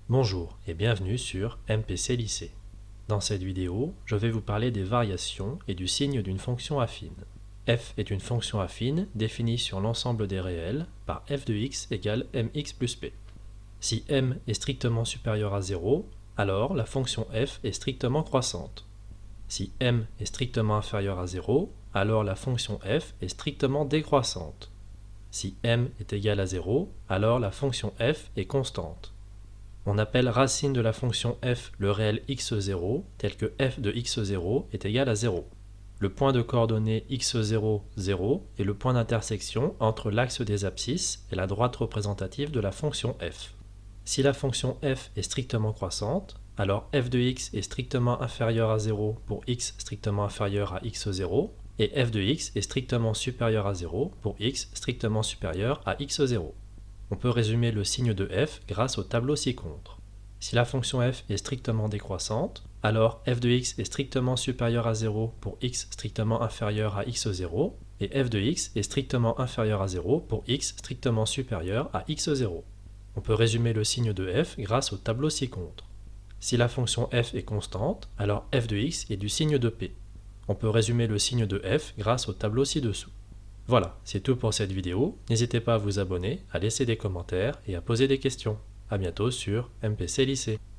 Bonjour et bienvenue sur MPC Lycée. Dans cette vidéo, je vais vous parler des variations et du signe d'une fonction affine. F est une fonction affine définie sur l'ensemble des réels par f de x égale mx plus p. Si m est strictement supérieur à 0, alors la fonction f est strictement croissante. Si m est strictement inférieur à 0, alors la fonction f est strictement décroissante. Si m est égal à 0, alors la fonction f est constante. On appelle racine de la fonction f le réel x0, tel que f de x0 est égal à 0. Le point de coordonnées x0, 0 est le point d'intersection entre l'axe des abscisses et la droite représentative de la fonction f. Si la fonction f est strictement croissante, alors f de x est strictement inférieur à 0 pour x strictement inférieur à x0, et f de x est strictement supérieur à 0 pour x strictement supérieur à x0. On peut résumer le signe de f grâce au tableau ci-contre. Si la fonction f est strictement décroissante, alors f de x est strictement supérieur à 0 pour x strictement inférieur à x0, et f de x est strictement inférieur à 0 pour x strictement supérieur à x0. On peut résumer le signe de f grâce au tableau ci-contre. Si la fonction f est constante, alors f de x est du signe de p. On peut résumer le signe de f grâce au tableau ci-dessous. Voilà, c'est tout pour cette vidéo. N'hésitez pas à vous abonner, à laisser des commentaires et à poser des questions. A bientôt sur MPC Lycée.